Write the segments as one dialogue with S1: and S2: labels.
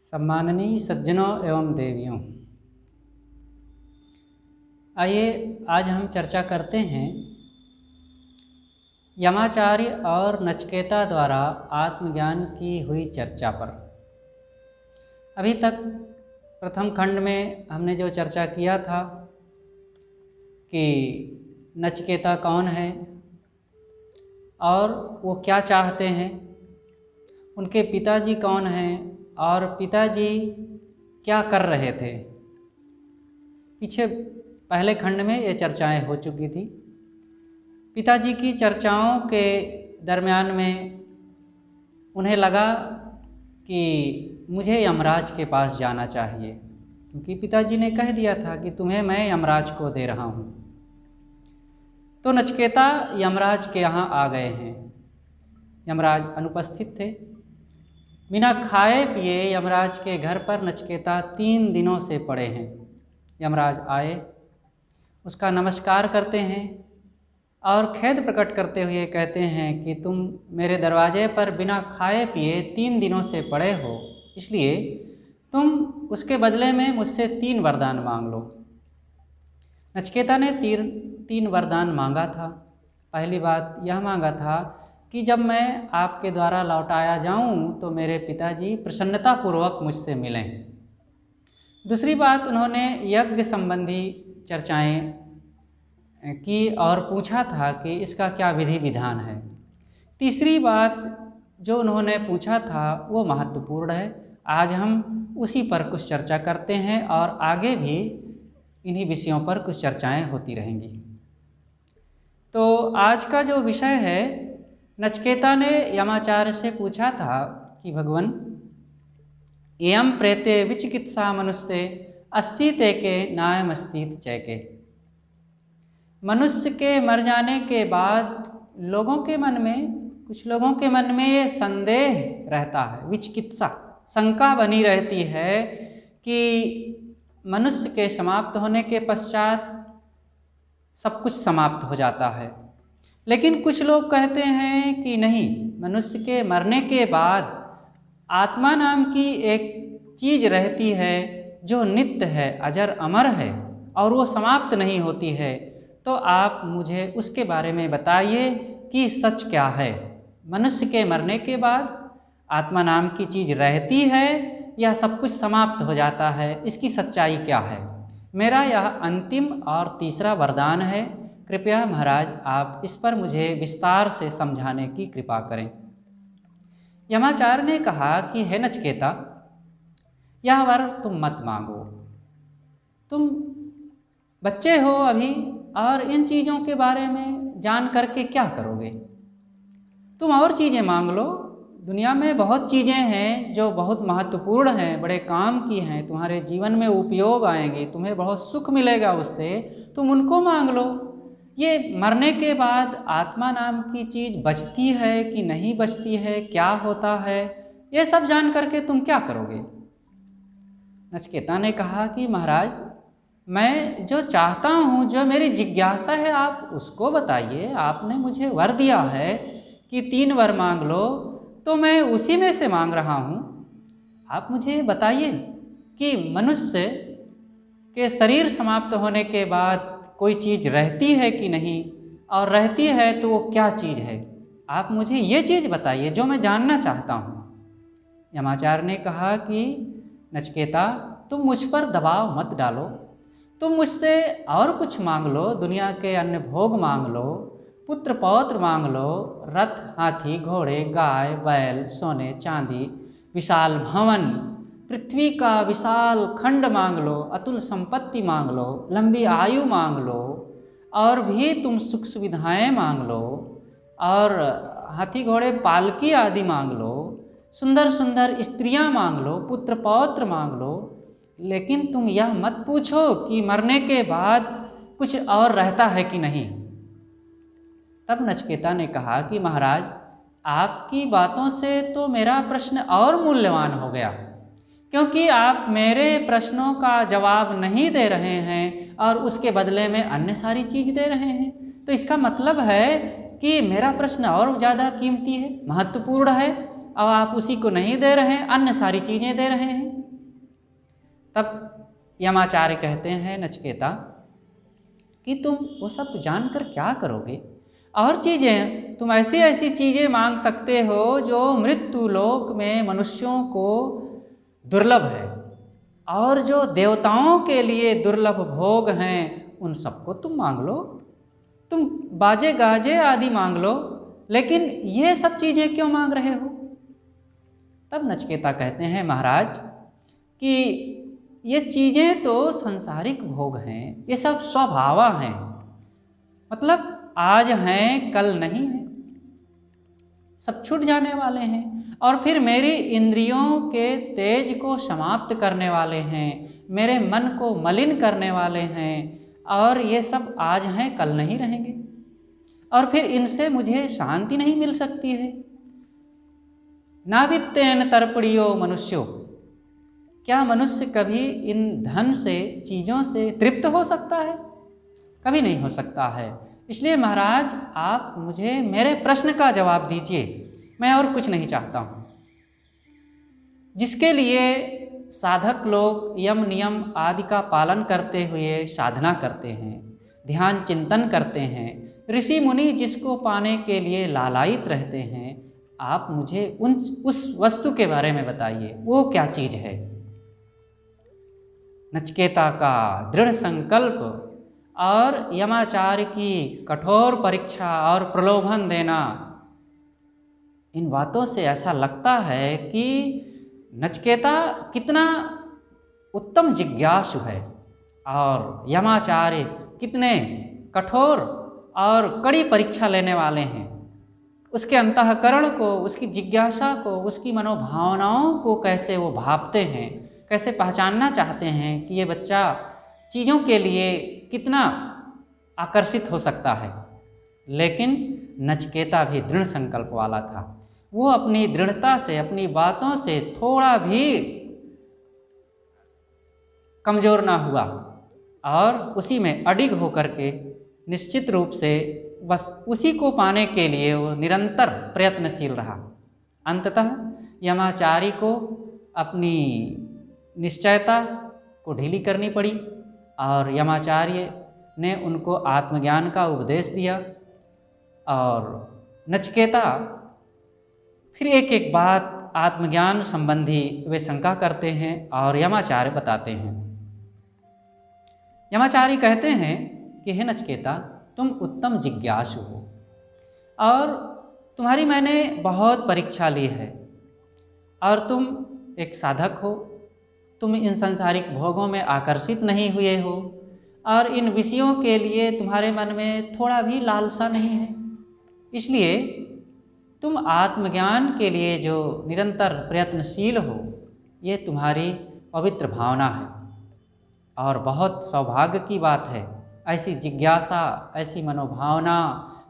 S1: सम्माननीय सज्जनों एवं देवियों, आइए आज हम चर्चा करते हैं यमाचार्य और नचिकेता द्वारा आत्मज्ञान की हुई चर्चा पर। अभी तक प्रथम खंड में हमने जो चर्चा किया था कि नचिकेता कौन है और वो क्या चाहते हैं, उनके पिताजी कौन हैं और पिताजी क्या कर रहे थे। पीछे पहले खंड में ये चर्चाएं हो चुकी थी। पिताजी की चर्चाओं के दरमियान में उन्हें लगा कि मुझे यमराज के पास जाना चाहिए, क्योंकि पिताजी ने कह दिया था कि तुम्हें मैं यमराज को दे रहा हूँ। तो नचिकेता यमराज के यहाँ आ गए हैं। यमराज अनुपस्थित थे। बिना खाए पिए यमराज के घर पर नचिकेता 3 दिनों से पड़े हैं। यमराज आए, उसका नमस्कार करते हैं और खेद प्रकट करते हुए कहते हैं कि तुम मेरे दरवाजे पर बिना खाए पिए 3 दिनों से पड़े हो, इसलिए तुम उसके बदले में मुझसे 3 वरदान मांग लो। नचिकेता ने 3 वरदान मांगा था। पहली बात यह मांगा था कि जब मैं आपके द्वारा लौटाया जाऊं तो मेरे पिताजी प्रसन्नतापूर्वक मुझसे मिलें। दूसरी बात, उन्होंने यज्ञ संबंधी चर्चाएं की और पूछा था कि इसका क्या विधि विधान है। तीसरी बात जो उन्होंने पूछा था वो महत्वपूर्ण है। आज हम उसी पर कुछ चर्चा करते हैं और आगे भी इन्हीं विषयों पर कुछ चर्चाएं होती रहेंगी। तो आज का जो विषय है, नचिकेता ने यमाचार्य से पूछा था कि भगवान, एयम प्रेते विचिकित्सा मनुष्य अस्ति ते के नायम अस्तित चैके। मनुष्य के मर जाने के बाद कुछ लोगों के मन में ये संदेह रहता है, विचिकित्सा, शंका बनी रहती है कि मनुष्य के समाप्त होने के पश्चात सब कुछ समाप्त हो जाता है। लेकिन कुछ लोग कहते हैं कि नहीं, मनुष्य के मरने के बाद आत्मा नाम की एक चीज़ रहती है जो नित्य है, अजर अमर है और वो समाप्त नहीं होती है। तो आप मुझे उसके बारे में बताइए कि सच क्या है। मनुष्य के मरने के बाद आत्मा नाम की चीज़ रहती है या सब कुछ समाप्त हो जाता है, इसकी सच्चाई क्या है। मेरा यह अंतिम और तीसरा वरदान है। कृपया महाराज आप इस पर मुझे विस्तार से समझाने की कृपा करें। यमाचार्य ने कहा कि हे नचिकेता, यह वर तुम मत मांगो। तुम बच्चे हो अभी और इन चीज़ों के बारे में जान करके क्या करोगे। तुम और चीज़ें मांग लो। दुनिया में बहुत चीज़ें हैं जो बहुत महत्वपूर्ण हैं, बड़े काम की हैं, तुम्हारे जीवन में उपयोग आएंगी, तुम्हें बहुत सुख मिलेगा उससे, तुम उनको मांग लो। ये मरने के बाद आत्मा नाम की चीज़ बचती है कि नहीं बचती है, क्या होता है, ये सब जान करके तुम क्या करोगे। नचिकेता ने कहा कि महाराज, मैं जो चाहता हूँ, जो मेरी जिज्ञासा है, आप उसको बताइए। आपने मुझे वर दिया है कि 3 वर मांग लो, तो मैं उसी में से मांग रहा हूँ। आप मुझे बताइए कि मनुष्य के शरीर समाप्त होने के बाद कोई चीज़ रहती है कि नहीं, और रहती है तो वो क्या चीज़ है। आप मुझे ये चीज़ बताइए जो मैं जानना चाहता हूँ। यमाचार्य ने कहा कि नचिकेता, तुम मुझ पर दबाव मत डालो। तुम मुझसे और कुछ मांग लो, दुनिया के अन्य भोग मांग लो, पुत्र पौत्र मांग लो, रथ, हाथी, घोड़े, गाय, बैल, सोने, चांदी, विशाल भवन, पृथ्वी का विशाल खंड मांग लो, अतुल संपत्ति मांग लो, लंबी आयु मांग लो, और भी तुम सुख सुविधाएं मांग लो, और हाथी घोड़े पालकी आदि मांग लो, सुंदर सुंदर स्त्रियां मांग लो, पुत्र पौत्र मांग लो। लेकिन तुम यह मत पूछो कि मरने के बाद कुछ और रहता है कि नहीं। तब नचिकेता ने कहा कि महाराज, आपकी बातों से तो मेरा प्रश्न और मूल्यवान हो गया, क्योंकि आप मेरे प्रश्नों का जवाब नहीं दे रहे हैं और उसके बदले में अन्य सारी चीज़ दे रहे हैं। तो इसका मतलब है कि मेरा प्रश्न और ज़्यादा कीमती है, महत्वपूर्ण है, और आप उसी को नहीं दे रहे हैं, अन्य सारी चीज़ें दे रहे हैं। तब यमाचार्य कहते हैं नचिकेता कि तुम वो सब जानकर क्या करोगे, और चीज़ें तुम ऐसी ऐसी चीज़ें मांग सकते हो जो मृत्यु लोक में मनुष्यों को दुर्लभ है, और जो देवताओं के लिए दुर्लभ भोग हैं उन सबको तुम मांग लो, तुम बाजे गाजे आदि मांग लो, लेकिन ये सब चीज़ें क्यों मांग रहे हो। तब नचिकेता कहते हैं महाराज कि ये चीज़ें तो सांसारिक भोग हैं, ये सब स्वभाव हैं, मतलब आज हैं कल नहीं हैं, सब छूट जाने वाले हैं, और फिर मेरी इंद्रियों के तेज को समाप्त करने वाले हैं, मेरे मन को मलिन करने वाले हैं, और ये सब आज हैं कल नहीं रहेंगे, और फिर इनसे मुझे शांति नहीं मिल सकती है। नावित्तेन तर्पणियो मनुष्यो, क्या मनुष्य कभी इन धन से, चीज़ों से तृप्त हो सकता है? कभी नहीं हो सकता है। इसलिए महाराज आप मुझे मेरे प्रश्न का जवाब दीजिए, मैं और कुछ नहीं चाहता हूँ। जिसके लिए साधक लोग यम नियम आदि का पालन करते हुए साधना करते हैं, ध्यान चिंतन करते हैं, ऋषि मुनि जिसको पाने के लिए लालायित रहते हैं, आप मुझे उस वस्तु के बारे में बताइए, वो क्या चीज़ है। नचिकेता का दृढ़ संकल्प और यमाचार्य की कठोर परीक्षा और प्रलोभन देना, इन बातों से ऐसा लगता है कि नचिकेता कितना उत्तम जिज्ञासु है, और यमाचार्य कितने कठोर और कड़ी परीक्षा लेने वाले हैं। उसके अंतःकरण को, उसकी जिज्ञासा को, उसकी मनोभावनाओं को कैसे वो भांपते हैं, कैसे पहचानना चाहते हैं कि ये बच्चा चीज़ों के लिए कितना आकर्षित हो सकता है। लेकिन नचिकेता भी दृढ़ संकल्प वाला था, वो अपनी दृढ़ता से, अपनी बातों से थोड़ा भी कमज़ोर ना हुआ, और उसी में अडिग होकर के निश्चित रूप से बस उसी को पाने के लिए वो निरंतर प्रयत्नशील रहा। अंततः यमाचार्य को अपनी निश्चयता को ढीली करनी पड़ी, और यमाचार्य ने उनको आत्मज्ञान का उपदेश दिया। और नचिकेता फिर एक एक बात आत्मज्ञान संबंधी वे शंका करते हैं और यमाचार्य बताते हैं। यमाचार्य कहते हैं कि हे नचिकेता, तुम उत्तम जिज्ञासु हो, और तुम्हारी मैंने बहुत परीक्षा ली है, और तुम एक साधक हो, तुम इन सांसारिक भोगों में आकर्षित नहीं हुए हो, और इन विषयों के लिए तुम्हारे मन में थोड़ा भी लालसा नहीं है। इसलिए तुम आत्मज्ञान के लिए जो निरंतर प्रयत्नशील हो, ये तुम्हारी पवित्र भावना है, और बहुत सौभाग्य की बात है। ऐसी जिज्ञासा, ऐसी मनोभावना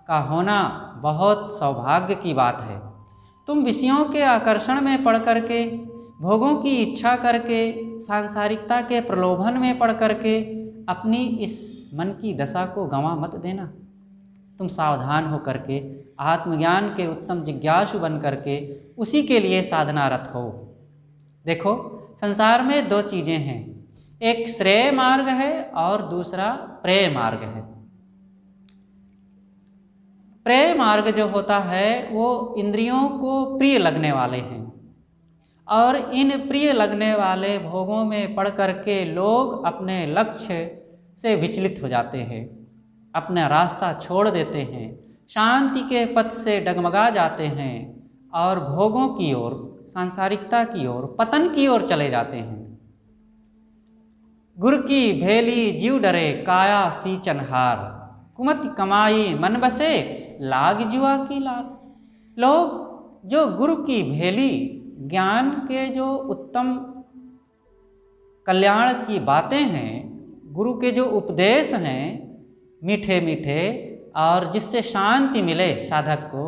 S1: का होना बहुत सौभाग्य की बात है। तुम विषयों के आकर्षण में पड़ करके, भोगों की इच्छा करके, सांसारिकता के प्रलोभन में पड़ करके अपनी इस मन की दशा को गंवा मत देना। तुम सावधान हो करके आत्मज्ञान के उत्तम जिज्ञासु बन करके उसी के लिए साधनारत हो। देखो, संसार में दो चीज़ें हैं, एक श्रेय मार्ग है और दूसरा प्रेय मार्ग है। प्रेय मार्ग जो होता है वो इंद्रियों को प्रिय लगने वाले हैं, और इन प्रिय लगने वाले भोगों में पड़ करके लोग अपने लक्ष्य से विचलित हो जाते हैं, अपना रास्ता छोड़ देते हैं, शांति के पथ से डगमगा जाते हैं, और भोगों की ओर, सांसारिकता की ओर, पतन की ओर चले जाते हैं। गुर की भेली जीव डरे काया सींचन हार, कुमति कमाई मन बसे लाग जुआ की लार। लोग जो गुरु की भेली, ज्ञान के जो उत्तम कल्याण की बातें हैं, गुरु के जो उपदेश हैं मीठे मीठे, और जिससे शांति मिले साधक को,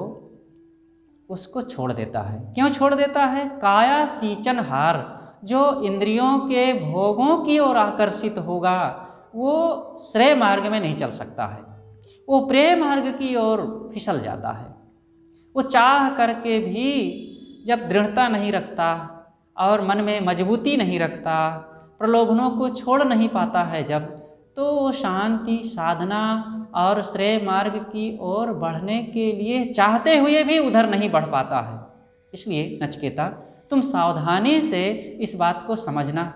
S1: उसको छोड़ देता है। क्यों छोड़ देता है? काया सींचन हार, जो इंद्रियों के भोगों की ओर आकर्षित होगा वो श्रेय मार्ग में नहीं चल सकता है, वो प्रेम मार्ग की ओर फिसल जाता है। वो चाह करके भी जब दृढ़ता नहीं रखता और मन में मजबूती नहीं रखता, प्रलोभनों को छोड़ नहीं पाता है जब, तो वो शांति, साधना और श्रेय मार्ग की ओर बढ़ने के लिए चाहते हुए भी उधर नहीं बढ़ पाता है। इसलिए नचिकेता, तुम सावधानी से इस बात को समझना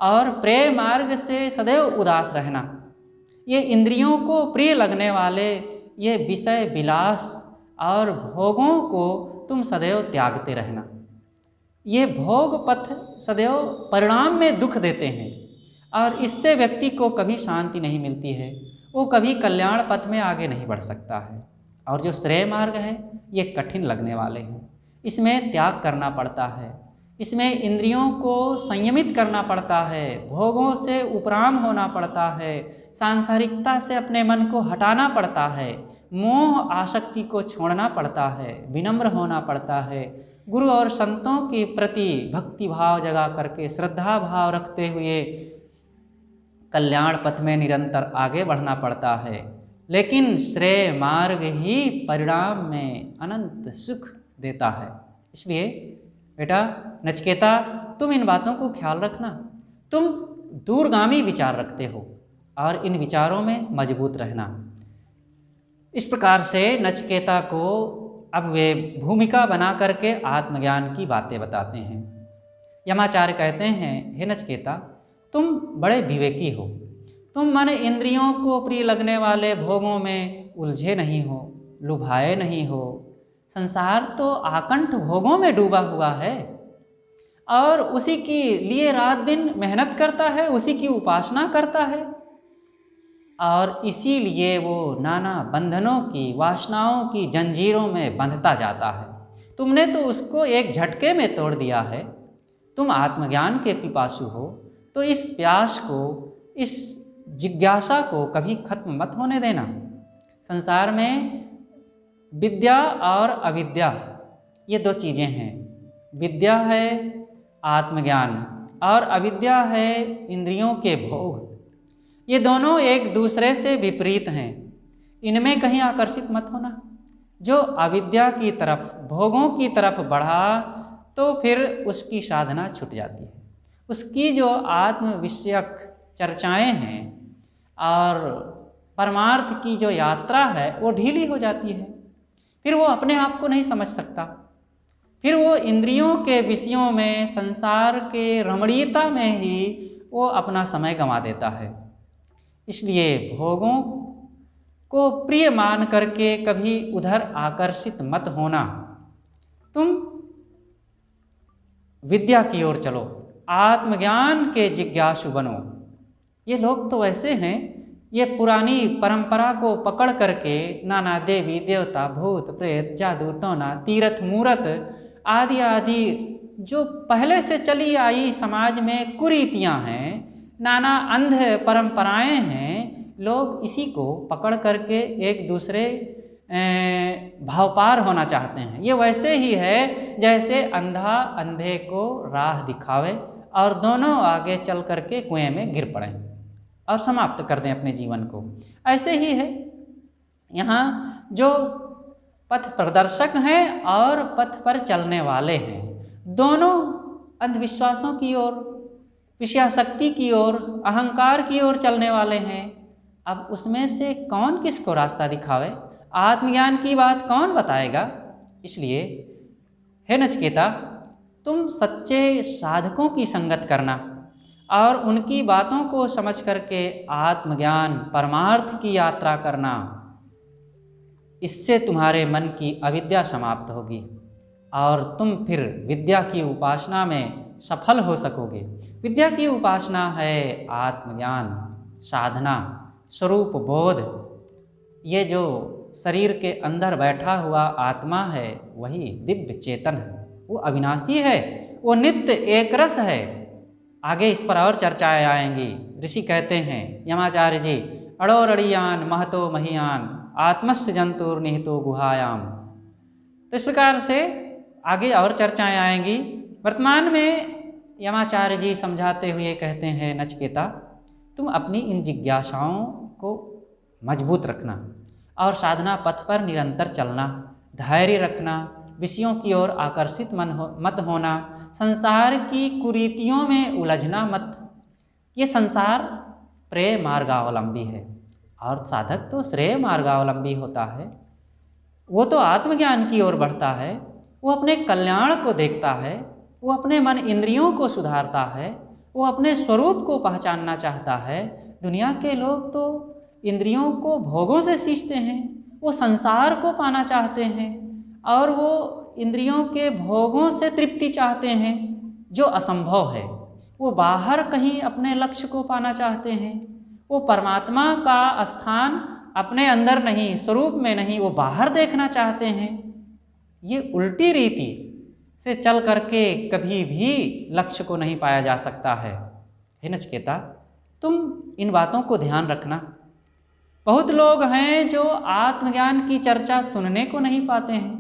S1: और प्रेम मार्ग से सदैव उदास रहना। ये इंद्रियों को प्रिय लगने वाले ये विषय विलास और भोगों को तुम सदैव त्यागते रहना। ये भोग पथ सदैव परिणाम में दुख देते हैं और इससे व्यक्ति को कभी शांति नहीं मिलती है, वो कभी कल्याण पथ में आगे नहीं बढ़ सकता है। और जो श्रेय मार्ग है ये कठिन लगने वाले हैं, इसमें त्याग करना पड़ता है, इसमें इंद्रियों को संयमित करना पड़ता है, भोगों से उपराम होना पड़ता है, सांसारिकता से अपने मन को हटाना पड़ता है, मोह आसक्ति को छोड़ना पड़ता है, विनम्र होना पड़ता है, गुरु और संतों के प्रति भक्ति भाव जगा करके श्रद्धा भाव रखते हुए कल्याण पथ में निरंतर आगे बढ़ना पड़ता है। लेकिन श्रेय मार्ग ही परिणाम में अनंत सुख देता है। इसलिए बेटा नचिकेता, तुम इन बातों को ख्याल रखना। तुम दूरगामी विचार रखते हो और इन विचारों में मजबूत रहना। इस प्रकार से नचिकेता को अब वे भूमिका बना करके आत्मज्ञान की बातें बताते हैं। यमाचार्य कहते हैं, हे नचिकेता, तुम बड़े विवेकी हो, तुम मन इंद्रियों को प्रिय लगने वाले भोगों में उलझे नहीं हो, लुभाए नहीं हो। संसार तो आकंठ भोगों में डूबा हुआ है और उसी के लिए रात दिन मेहनत करता है, उसी की उपासना करता है और इसीलिए वो नाना बंधनों की, वासनाओं की जंजीरों में बंधता जाता है। तुमने तो उसको एक झटके में तोड़ दिया है। तुम आत्मज्ञान के पिपासु हो, तो इस प्यास को, इस जिज्ञासा को कभी खत्म मत होने देना। संसार में विद्या और अविद्या ये दो चीज़ें हैं। विद्या है आत्मज्ञान और अविद्या है इंद्रियों के भोग। ये दोनों एक दूसरे से विपरीत हैं, इनमें कहीं आकर्षित मत होना। जो अविद्या की तरफ, भोगों की तरफ बढ़ा तो फिर उसकी साधना छूट जाती है। उसकी जो आत्म विषयक चर्चाएं हैं और परमार्थ की जो यात्रा है वो ढीली हो जाती है। फिर वो अपने आप को नहीं समझ सकता, फिर वो इंद्रियों के विषयों में, संसार के रमणीयता में ही वो अपना समय गंवा देता है। इसलिए भोगों को प्रिय मान करके कभी उधर आकर्षित मत होना। तुम विद्या की ओर चलो, आत्मज्ञान के जिज्ञासु बनो। ये लोग तो ऐसे हैं, ये पुरानी परंपरा को पकड़ करके नाना देवी देवता, भूत प्रेत, जादू टोना, तीर्थ मूरत आदि आदि जो पहले से चली आई समाज में कुरीतियां हैं, नाना अंध परंपराएं हैं, लोग इसी को पकड़ करके एक दूसरे भावपार होना चाहते हैं। ये वैसे ही है जैसे अंधा अंधे को राह दिखावे और दोनों आगे चल करके कुएं में गिर पड़े और समाप्त कर दें अपने जीवन को। ऐसे ही है यहाँ जो पथ प्रदर्शक हैं और पथ पर चलने वाले हैं, दोनों अंधविश्वासों की ओर, विषयासक्ति की ओर, अहंकार की ओर चलने वाले हैं। अब उसमें से कौन किसको रास्ता दिखावे, आत्मज्ञान की बात कौन बताएगा। इसलिए हे नचिकेता, तुम सच्चे साधकों की संगत करना और उनकी बातों को समझ करके आत्मज्ञान, परमार्थ की यात्रा करना। इससे तुम्हारे मन की अविद्या समाप्त होगी और तुम फिर विद्या की उपासना में सफल हो सकोगे। विद्या की उपासना है आत्मज्ञान, साधना, स्वरूप बोध। ये जो शरीर के अंदर बैठा हुआ आत्मा है वही दिव्य चेतन है, वो अविनाशी है, वो नित्य एक रस है। आगे इस पर और चर्चाएं आएंगी। ऋषि कहते हैं यमाचार्य जी, अड़ोरड़ियान महतो महियान आत्मस्य जंतुर निहितो गुहायाम। तो इस प्रकार से आगे और चर्चाएं आएंगी। वर्तमान में यमाचार्य जी समझाते हुए कहते हैं, नचिकेता तुम अपनी इन जिज्ञासाओं को मजबूत रखना और साधना पथ पर निरंतर चलना, धैर्य रखना, विषयों की ओर आकर्षित मत होना, संसार की कुरीतियों में उलझना मत, ये संसार प्रेय मार्गावलंबी है और साधक तो श्रेय मार्गावलंबी होता है। वो तो आत्मज्ञान की ओर बढ़ता है, वो अपने कल्याण को देखता है, वो अपने मन इंद्रियों को सुधारता है, वो अपने स्वरूप को पहचानना चाहता है। दुनिया के लोग तो इंद्रियों को भोगों से सींचते हैं, वो संसार को पाना चाहते हैं और वो इंद्रियों के भोगों से तृप्ति चाहते हैं, जो असंभव है। वो बाहर कहीं अपने लक्ष्य को पाना चाहते हैं, वो परमात्मा का स्थान अपने अंदर नहीं, स्वरूप में नहीं, वो बाहर देखना चाहते हैं। ये उल्टी रीति से चल करके कभी भी लक्ष्य को नहीं पाया जा सकता है। हे नचिकेता, तुम इन बातों को ध्यान रखना। बहुत लोग हैं जो आत्मज्ञान की चर्चा सुनने को नहीं पाते हैं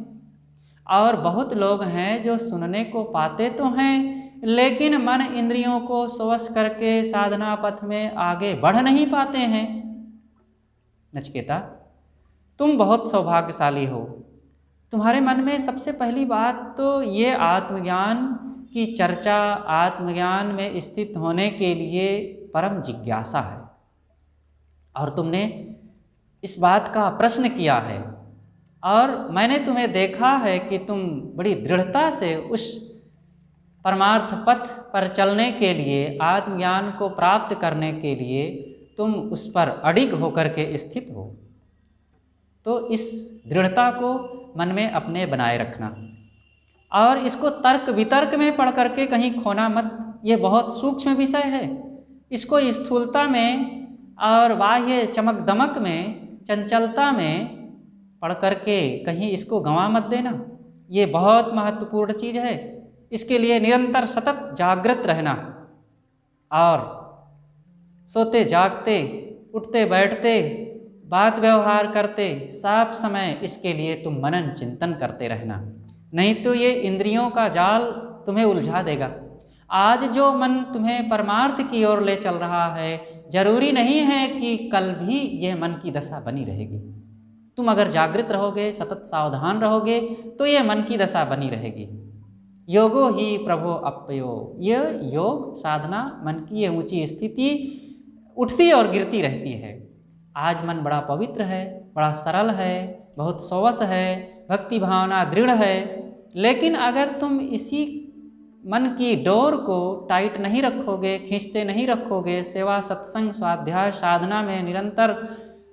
S1: और बहुत लोग हैं जो सुनने को पाते तो हैं लेकिन मन इंद्रियों को स्वश करके साधना पथ में आगे बढ़ नहीं पाते हैं। नचिकेता, तुम बहुत सौभाग्यशाली हो। तुम्हारे मन में सबसे पहली बात तो ये आत्मज्ञान की चर्चा, आत्मज्ञान में स्थित होने के लिए परम जिज्ञासा है और तुमने इस बात का प्रश्न किया है और मैंने तुम्हें देखा है कि तुम बड़ी दृढ़ता से उस परमार्थ पथ पर चलने के लिए, आत्मज्ञान को प्राप्त करने के लिए तुम उस पर अडिग होकर के स्थित हो। तो इस दृढ़ता को मन में अपने बनाए रखना और इसको तर्क वितर्क में पढ़ करके कहीं खोना मत। ये बहुत सूक्ष्म विषय है। इसको स्थूलता में और बाह्य चमक दमक में, चंचलता में पढ़ करके कहीं इसको गंवा मत देना। ये बहुत महत्वपूर्ण चीज़ है। इसके लिए निरंतर सतत जागृत रहना और सोते जागते, उठते बैठते, बात व्यवहार करते सब समय इसके लिए तुम मनन चिंतन करते रहना, नहीं तो ये इंद्रियों का जाल तुम्हें उलझा देगा। आज जो मन तुम्हें परमार्थ की ओर ले चल रहा है, जरूरी नहीं है कि कल भी यह मन की दशा बनी रहेगी। तुम अगर जागृत रहोगे, सतत सावधान रहोगे तो ये मन की दशा बनी रहेगी। योगो ही प्रभो अप्पयो, यह योग साधना, मन की ये ऊंची स्थिति उठती और गिरती रहती है। आज मन बड़ा पवित्र है, बड़ा सरल है, बहुत सौवस है, भक्ति भावना दृढ़ है, लेकिन अगर तुम इसी मन की डोर को टाइट नहीं रखोगे, खींचते नहीं रखोगे, सेवा सत्संग स्वाध्याय साधना में निरंतर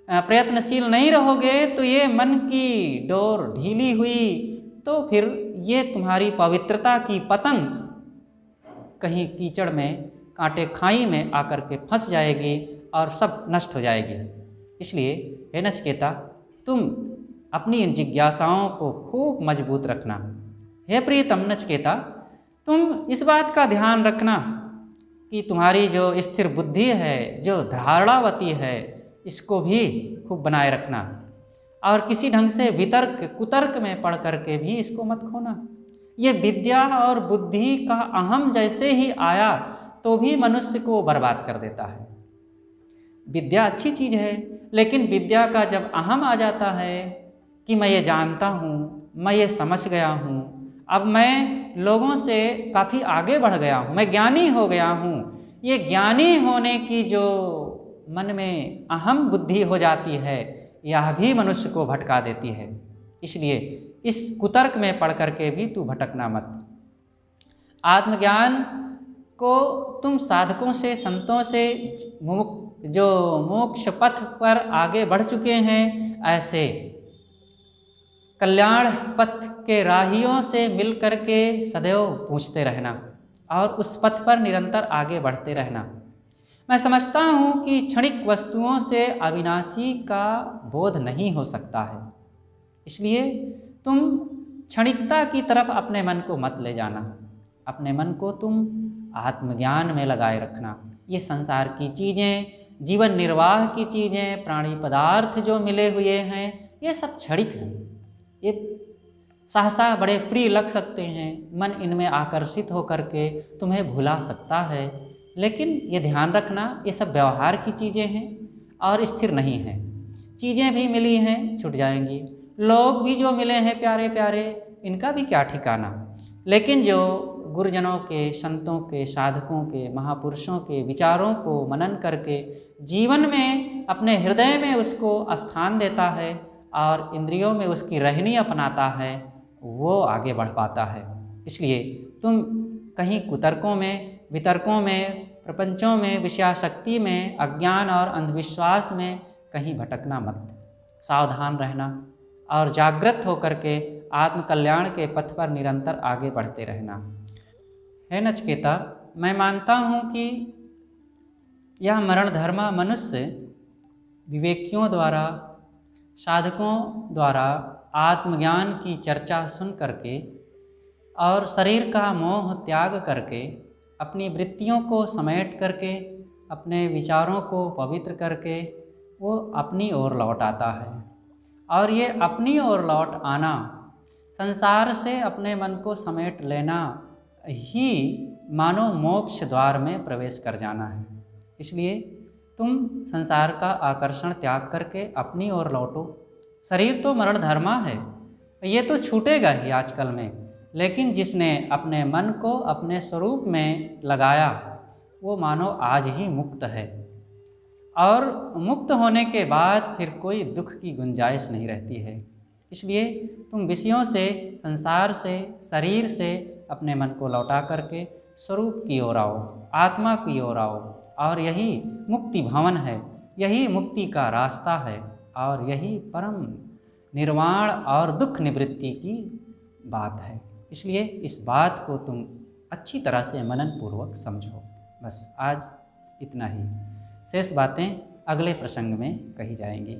S1: प्रयत्नशील नहीं रहोगे, तो ये मन की डोर ढीली हुई तो फिर ये तुम्हारी पवित्रता की पतंग कहीं कीचड़ में, कांटे खाई में आकर के फंस जाएगी और सब नष्ट हो जाएगी। इसलिए हे नचिकेता, तुम अपनी इन जिज्ञासाओं को खूब मजबूत रखना। हे प्रियतम नचिकेता, तुम इस बात का ध्यान रखना कि तुम्हारी जो स्थिर बुद्धि है, जो धारणावती है, इसको भी खूब बनाए रखना और किसी ढंग से वितर्क कुतर्क में पढ़ करके भी इसको मत खोना। ये विद्या और बुद्धि का अहम जैसे ही आया तो भी मनुष्य को बर्बाद कर देता है। विद्या अच्छी चीज़ है, लेकिन विद्या का जब अहम आ जाता है कि मैं ये जानता हूँ, मैं ये समझ गया हूँ, अब मैं लोगों से काफ़ी आगे बढ़ गया हूँ, मैं ज्ञानी हो गया हूँ, ये ज्ञानी होने की जो मन में अहम बुद्धि हो जाती है, यह भी मनुष्य को भटका देती है। इसलिए इस कुतर्क में पढ़ करके भी तू भटकना मत। आत्मज्ञान को तुम साधकों से, संतों से, जो मोक्ष पथ पर आगे बढ़ चुके हैं, ऐसे कल्याण पथ के राहियों से मिल करके सदैव पूछते रहना और उस पथ पर निरंतर आगे बढ़ते रहना। मैं समझता हूँ कि क्षणिक वस्तुओं से अविनाशी का बोध नहीं हो सकता है, इसलिए तुम क्षणिकता की तरफ अपने मन को मत ले जाना। अपने मन को तुम आत्मज्ञान में लगाए रखना। ये संसार की चीज़ें, जीवन निर्वाह की चीज़ें, प्राणी पदार्थ जो मिले हुए हैं, ये सब क्षणिक हैं। ये सहसा बड़े प्रिय लग सकते हैं, मन इनमें आकर्षित होकर के तुम्हें भुला सकता है, लेकिन ये ध्यान रखना, ये सब व्यवहार की चीज़ें हैं और स्थिर नहीं हैं। चीज़ें भी मिली हैं, छूट जाएंगी। लोग भी जो मिले हैं प्यारे प्यारे, इनका भी क्या ठिकाना। लेकिन जो गुरुजनों के, संतों के, साधकों के, महापुरुषों के विचारों को मनन करके जीवन में अपने हृदय में उसको स्थान देता है और इंद्रियों में उसकी रहनी अपनाता है, वो आगे बढ़ पाता है। इसलिए तुम कहीं कुतर्कों में, वितर्कों में, प्रपंचों में, विषयाशक्ति में, अज्ञान और अंधविश्वास में कहीं भटकना मत। सावधान रहना और जागृत होकर के आत्मकल्याण के पथ पर निरंतर आगे बढ़ते रहना। है नचिकेता, मैं मानता हूँ कि यह मरण धर्मा मनुष्य विवेकियों द्वारा, साधकों द्वारा आत्मज्ञान की चर्चा सुन करके और शरीर का मोह त्याग करके अपनी वृत्तियों को समेट करके अपने विचारों को पवित्र करके वो अपनी ओर लौट आता है। और ये अपनी ओर लौट आना, संसार से अपने मन को समेट लेना ही मानो मोक्ष द्वार में प्रवेश कर जाना है। इसलिए तुम संसार का आकर्षण त्याग करके अपनी ओर लौटो। शरीर तो मरण धर्मा है, ये तो छूटेगा ही आजकल में, लेकिन जिसने अपने मन को अपने स्वरूप में लगाया वो मानो आज ही मुक्त है। और मुक्त होने के बाद फिर कोई दुख की गुंजाइश नहीं रहती है। इसलिए तुम विषयों से, संसार से, शरीर से अपने मन को लौटा करके स्वरूप की ओर आओ, आत्मा की ओर आओ। और यही मुक्ति भवन है, यही मुक्ति का रास्ता है और यही परम निर्वाण और दुख निवृत्ति की बात है। इसलिए इस बात को तुम अच्छी तरह से मनन पूर्वक समझो। बस आज इतना ही, शेष बातें अगले प्रसंग में कही जाएंगी।